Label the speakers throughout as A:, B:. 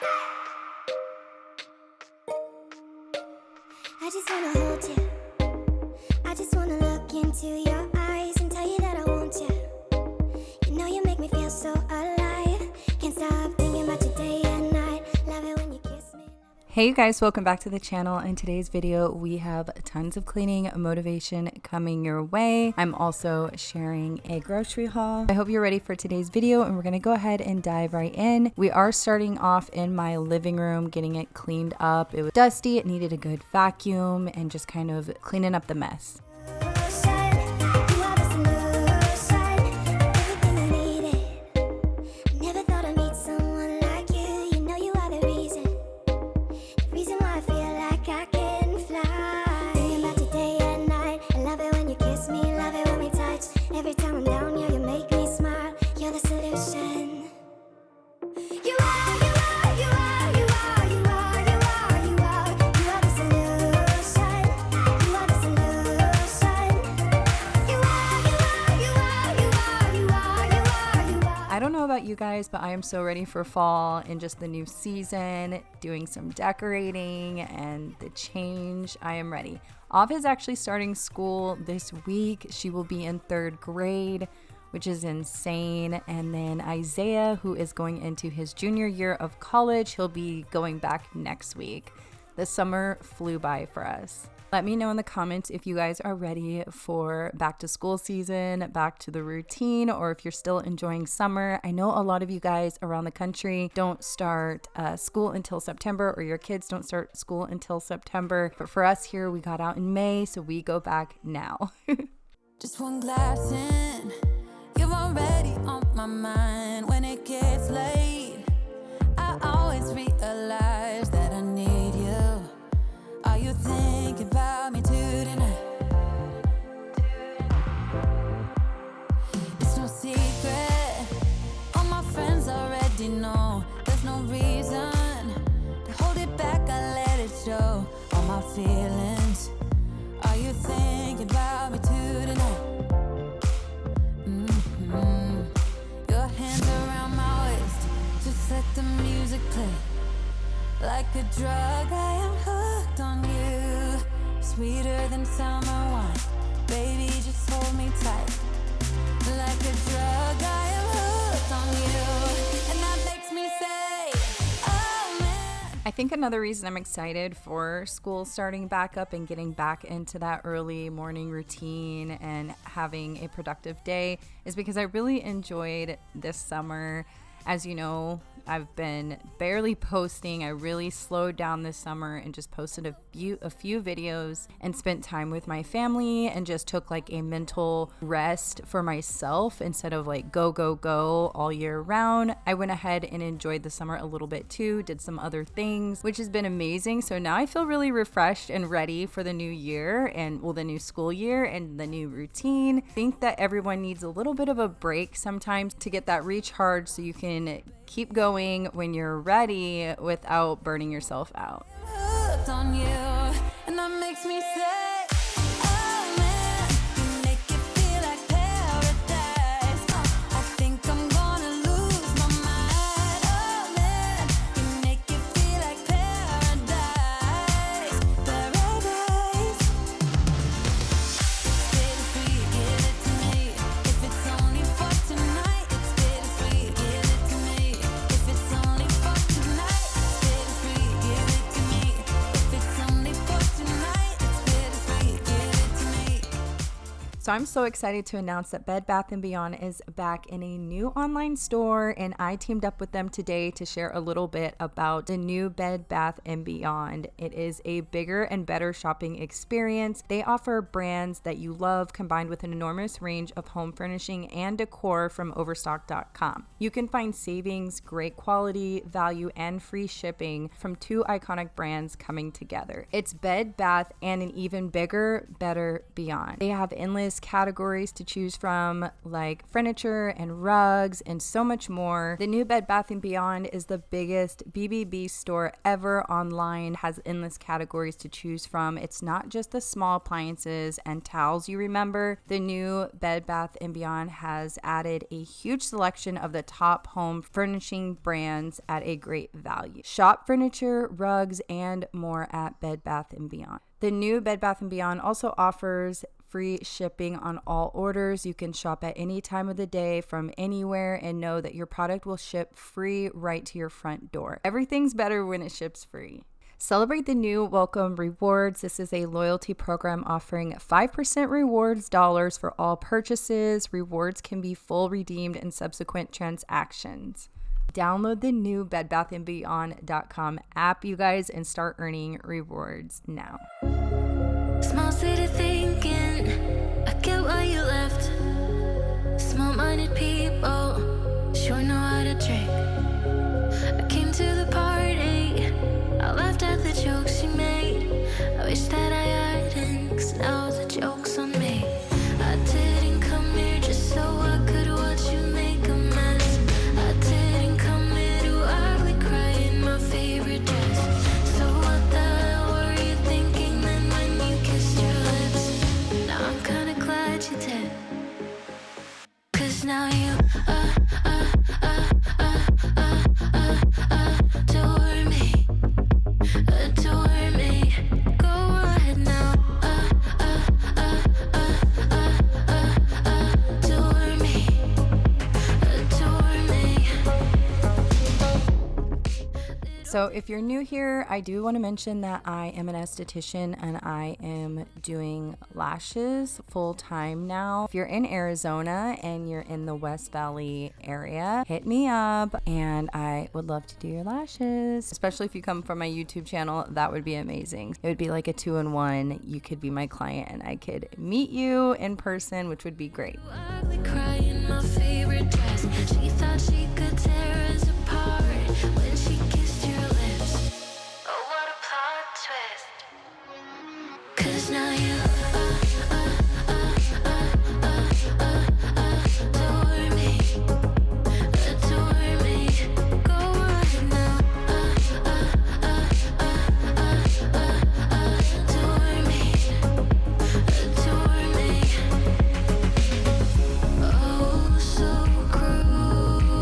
A: I just wanna hold you. I just wanna look into your eyes and tell you that I want you. You know you make me feel so alive. Can't stop thinking about you day and night. Love it when you kiss me.
B: Hey you guys, welcome back to the channel. In today's video, we have tons of cleaning motivation coming your way. I'm also sharing a grocery haul. I hope you're ready for today's video and we're gonna go ahead and dive right in. We are starting off in my living room, getting it cleaned up. It was dusty, it needed a good vacuum and just kind of cleaning up the mess. I don't know about you guys, but I am so ready for fall and just the new season, doing some decorating and the change. I am ready. Ava is actually starting school this week. She will be in 3rd grade, which is insane. And then Isaiah, who is going into his junior year of college, he'll be going back next week. The summer flew by for us. Let me know in the comments if you guys are ready for back to school season, back to the routine, or if you're still enjoying summer. I know a lot of you guys around the country don't start school until September, or your kids don't start school until September. But for us here, we got out in May, so we go back now.
C: Just one glass in, you're already on my mind. When it gets late, I always realize that I need you. Are you thinking about me too tonight? It's no secret, all my friends already know. There's no reason to hold it back, I let it show. All my feelings, are you thinking about me too tonight? Your hands around my waist, just let the music play. Like a drug, I am hooked on you. Sweeter than summer wine, baby, just hold me tight. Like a drug, I am hooked on you. And that makes me say, oh man.
B: I think another reason I'm excited for school starting back up and getting back into that early morning routine and having a productive day is because I really enjoyed this summer. As you know, I've been barely posting. I really slowed down this summer and just posted a few videos and spent time with my family and just took like a mental rest for myself instead of like go all year round. I went ahead and enjoyed the summer a little bit too, did some other things, which has been amazing. So now I feel really refreshed and ready for the new year and the new school year and the new routine. I think that everyone needs a little bit of a break sometimes to get that recharge so you can keep going when you're ready without burning yourself out.
C: Hooked on you, and that makes me say, oh man, you make it feel like paradise. I think I'm gonna lose my mind. Oh man, you make it feel like paradise. Paradise. Bittersweet, give it to me. If it's only for tonight, it's bittersweet, give it to me. If it's only for tonight, it's bittersweet, give it to me. If it's only for tonight, it's bittersweet, give it to me.
B: So I'm so excited to announce that Bed Bath & Beyond is back in a new online store, and I teamed up with them today to share a little bit about the new Bed Bath & Beyond. It is a bigger and better shopping experience. They offer brands that you love combined with an enormous range of home furnishing and decor from Overstock.com. You can find savings, great quality, value, and free shipping from 2 iconic brands coming together. It's Bed Bath and an even bigger, better Beyond. They have endless endless categories to choose from, like furniture and rugs and so much more. The new Bed Bath & Beyond is the biggest BBB store ever online, has endless categories to choose from. It's not just the small appliances and towels you remember. The new Bed Bath & Beyond has added a huge selection of the top home furnishing brands at a great value. Shop furniture, rugs, and more at Bed Bath & Beyond. The new Bed Bath & Beyond also offers free shipping on all orders. You can shop at any time of the day from anywhere and know that your product will ship free right to your front door. Everything's better when it ships free. Celebrate the new Welcome Rewards. This is a loyalty program offering 5% rewards dollars for all purchases. Rewards can be full redeemed in subsequent transactions. Download the new bedbathandbeyond.com app, you guys, and start earning rewards now.
C: Small city thinking, I get why you left. Small-minded people sure know how to drink. I came to the party, I laughed at the jokes you made. I wish that I hadn't, 'cause now the joke's on me. I didn't come here just so I could watch you make a mess. I didn't come here to ugly cry in my favorite dress. So what the hell were you thinking then when you kissed your lips? Now I'm kinda glad you did, 'cause now you adore me, adore me. Go ahead now, adore me, adore me.
B: So if you're new here, I do want to mention that I am an esthetician and I am doing lashes full time now. If you're in Arizona and you're in the West Valley area, hit me up and I would love to do your lashes. Especially if you come from my YouTube channel, that would be amazing. It would be like a 2-in-1. You could be my client and I could meet you in person, which would be great.
C: Ugly cry in my favorite dress. She thought she could tear us apart when she kissed your lips. Oh, what a plot twist. 'Cause now you adore me, adore me. Go ahead now, adore me, adore me. Oh, so cruel.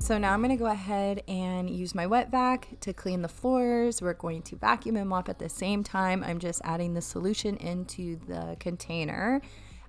B: So now I'm going to go ahead and use my wet vac to clean the floors. We're going to vacuum and mop at the same time. I'm just adding the solution into the container.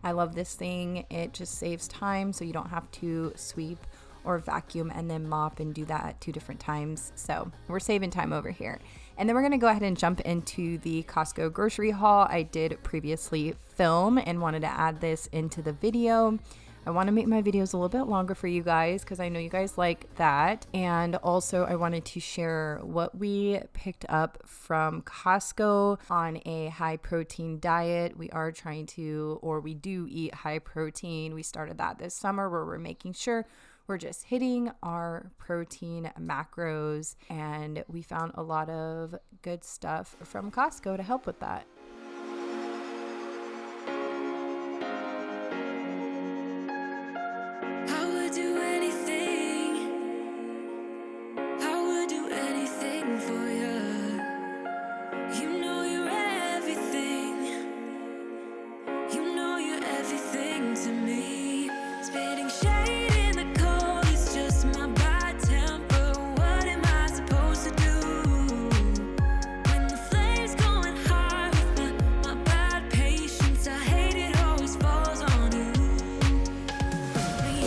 B: I love this thing. It just saves time so you don't have to sweep or vacuum and then mop and do that at 2 different times. So we're saving time over here. And then we're going to go ahead and jump into the Costco grocery haul. I did previously film and wanted to add this into the video. I want to make my videos a little bit longer for you guys because I know you guys like that. And also I wanted to share what we picked up from Costco on a high protein diet. We are trying to, or we do eat high protein. We started that this summer where we're making sure we're just hitting our protein macros, and we found a lot of good stuff from Costco to help with that.
C: I would do anything. I would do anything for you. You know you're everything. You know you're everything to me. Spitting shade in the cold is just my bad temper. What am I supposed to do when the flames going high with my bad patience? I hate it always falls on you.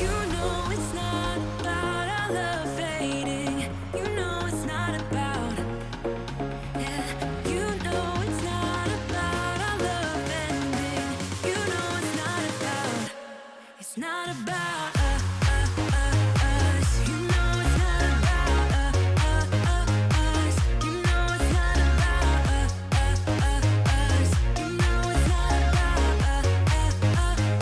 C: You know it's not about our love fading. You know it's not about, yeah. You know it's not about our love ending. You know it's not about, it's not about us. You know it's not about us. You know it's not about us. You know it's not about us.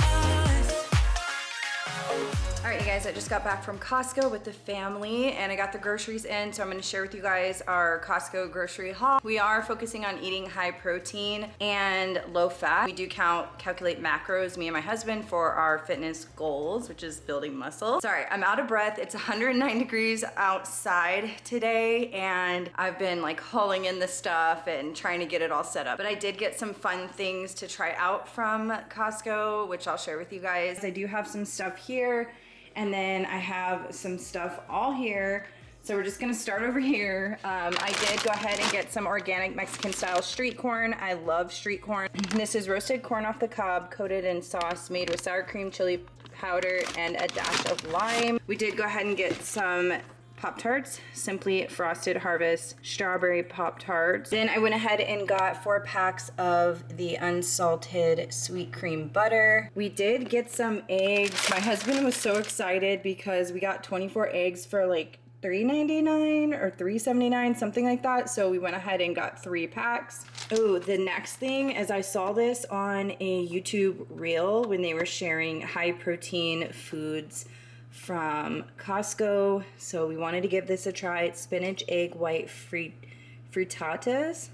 B: All right, you guys, I just got back from Costco with the family and I got the groceries in, so I'm gonna share with you guys our Costco grocery haul. We are focusing on eating high protein and low fat. We do calculate macros, me and my husband, for our fitness goals, which is building muscle. Sorry, I'm out of breath. It's 109 degrees outside today and I've been like hauling in the stuff and trying to get it all set up. But I did get some fun things to try out from Costco, which I'll share with you guys. I do have some stuff here. And then I have some stuff all here. So we're just gonna start over here. I did go ahead and get some organic Mexican style street corn. I love street corn. This is roasted corn off the cob, coated in sauce, made with sour cream, chili powder, and a dash of lime. We did go ahead and get some Pop-Tarts, Simply Frosted Harvest Strawberry Pop-Tarts. Then I went ahead and got 4 packs of the unsalted sweet cream butter. We did get some eggs. My husband was so excited because we got 24 eggs for like $3.99 or $3.79, something like that. So we went ahead and got 3 packs. Oh, the next thing is I saw this on a YouTube reel when they were sharing high protein foods from Costco, so we wanted to give this a try. It's spinach egg white frittatas.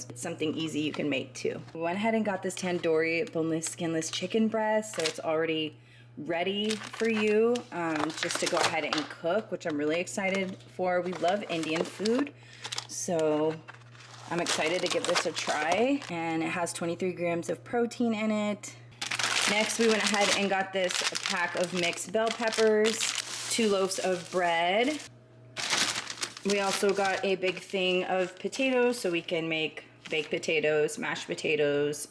B: It's something easy you can make too. We went ahead and got this tandoori boneless skinless chicken breast, so it's already ready for you just to go ahead and cook, which I'm really excited for. We love Indian food, so I'm excited to give this a try. And it has 23 grams of protein in it. Next, we went ahead and got this pack of mixed bell peppers, 2 loaves of bread. We also got a big thing of potatoes, so we can make baked potatoes, mashed potatoes,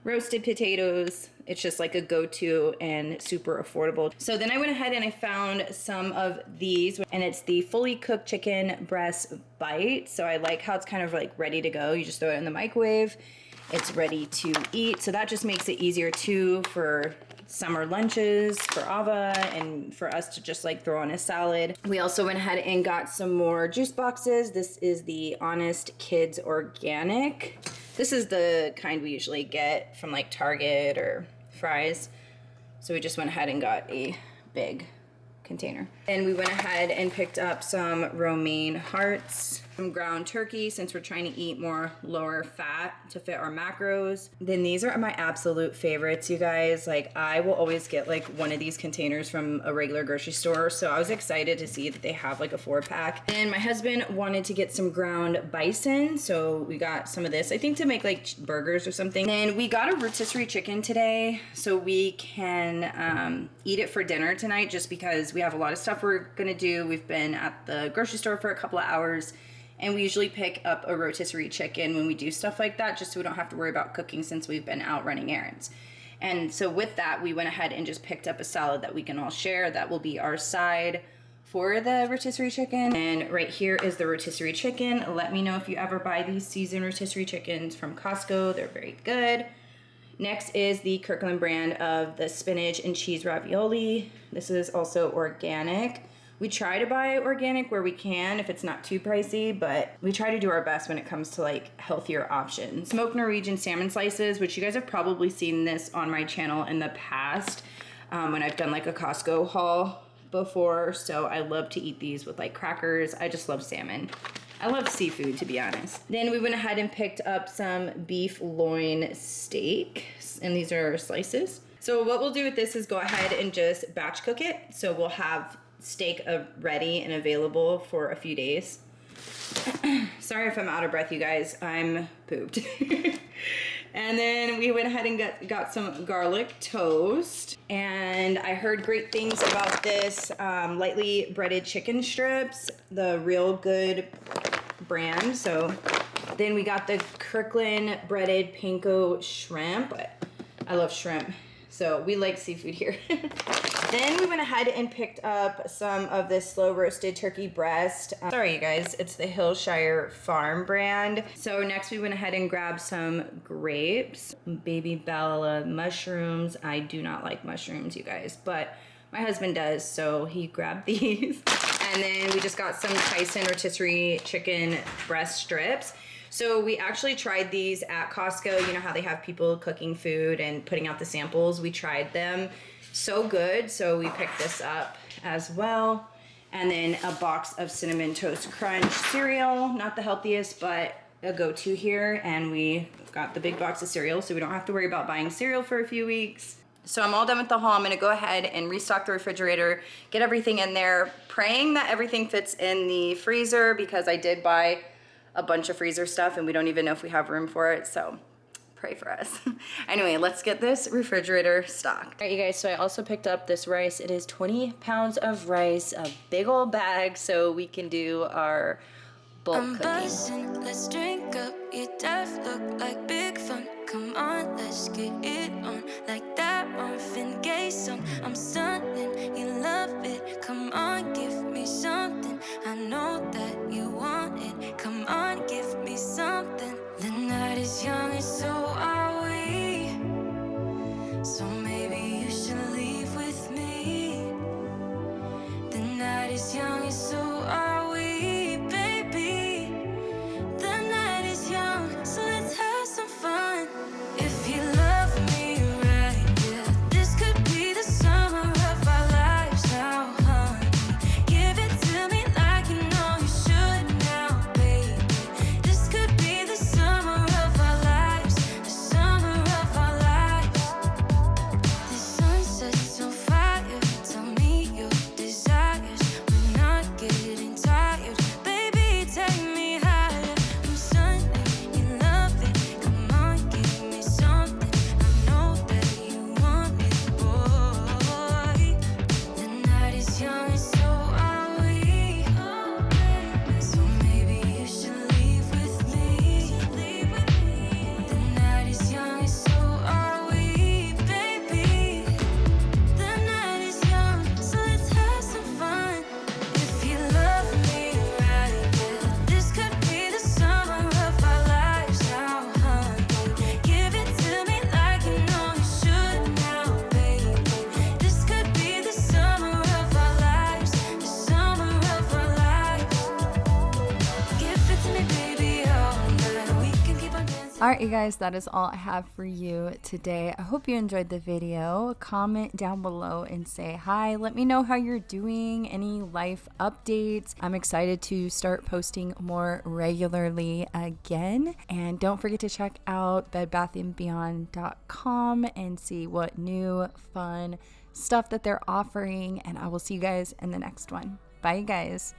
B: roasted potatoes. It's just like a go-to and super affordable. So then I went ahead and I found some of these, and it's the fully cooked chicken breast bite. So I like how it's kind of like ready to go. You just throw it in the microwave. It's ready to eat, so that just makes it easier too for summer lunches for Ava and for us to just like throw on a salad. We also went ahead and got some more juice boxes. This is the Honest Kids Organic. This is the kind we usually get from like Target or Fry's. So we just went ahead and got a big container. And we went ahead and picked up some romaine hearts, some ground turkey, since we're trying to eat more lower fat to fit our macros. Then these are my absolute favorites, you guys. Like, I will always get like one of these containers from a regular grocery store, so I was excited to see that they have like a 4-pack. And my husband wanted to get some ground bison, so we got some of this, I think to make like burgers or something. And we got a rotisserie chicken today, so we can eat it for dinner tonight, just because we have a lot of stuff we're gonna do. We've been at the grocery store for a couple of hours, and we usually pick up a rotisserie chicken when we do stuff like that, just so we don't have to worry about cooking since we've been out running errands. And so with that, we went ahead and just picked up a salad that we can all share. That will be our side for the rotisserie chicken. And right here is the rotisserie chicken. Let me know if you ever buy these seasoned rotisserie chickens from Costco. They're very good. Next is the Kirkland brand of the spinach and cheese ravioli. This is also organic. We try to buy organic where we can if it's not too pricey, but we try to do our best when it comes to like healthier options. Smoked Norwegian salmon slices, which you guys have probably seen this on my channel in the past when I've done like a Costco haul before. So I love to eat these with like crackers. I just love salmon. I love seafood, to be honest. Then we went ahead and picked up some beef loin steak, and these are slices. So what we'll do with this is go ahead and just batch cook it. So we'll have steak ready and available for a few days. Sorry if I'm out of breath, you guys. I'm pooped. And then we went ahead and got some garlic toast. And I heard great things about this lightly breaded chicken strips, the Real Good brand. So then we got the Kirkland breaded panko shrimp. I love shrimp, so we like seafood here. Then we went ahead and picked up some of this slow roasted turkey breast. Sorry, you guys, it's the Hillshire Farm brand. So next we went ahead and grabbed some grapes, baby Bella mushrooms. I do not like mushrooms, you guys, but my husband does, so he grabbed these. And then we just got some Tyson rotisserie chicken breast strips. So we actually tried these at Costco. You know how they have people cooking food and putting out the samples? We tried them. so good. So we picked this up as well. And then a box of Cinnamon Toast Crunch cereal. Not the healthiest, but a go-to here. And we got the big box of cereal, so we don't have to worry about buying cereal for a few weeks. So I'm all done with the haul. I'm gonna go ahead and restock the refrigerator, get everything in there, praying that everything fits in the freezer, because I did buy a bunch of freezer stuff and we don't even know if we have room for it, so pray for us. Anyway, let's get this refrigerator stocked. All right, you guys, so I also picked up this rice. It is 20 pounds of rice, a big old bag, so we can do our bulk cooking.
C: Buzzing, let's drink up. Your death look like big fun. Come on, let's get it on. Like that Marvin Gaye song. I'm stunning, you love it. Come on, give me something. I know that you want it. Come on, give me something. The night is young and so are we. So maybe you should leave with me. The night is young and so are we, baby. The night is young, so let's have some fun. If you love me right, yeah, this could be the summer of our lives now, honey. Give it to me like you know you should now, baby. This could be the summer of our lives, the summer of our lives. The sunset's on fire, tell me your desires. We're not getting tired, baby, take me higher. I'm stunning, you love it. Come on, give me something. I know that you want it, boy. The night is young and so are we. So maybe you should leave with me. The night is young and so are we, baby. The night is young, so let's have some fun. If you love me right, yeah, this could be the summer of our lives now, honey. Give it to me like you know you should now, baby. This could be the summer of our lives, the summer of our lives. Give it to me, baby, all night. We can keep on dancing.
B: All right, you guys, that is all I have for you today. I hope you enjoyed the video. Comment down below and say hi. Let me know how you're doing, any life updates. I'm excited to start posting more regularly again. And don't forget to check out bedbathandbeyond.com and see what new fun stuff that they're offering. And I will see you guys in the next one. Bye, you guys.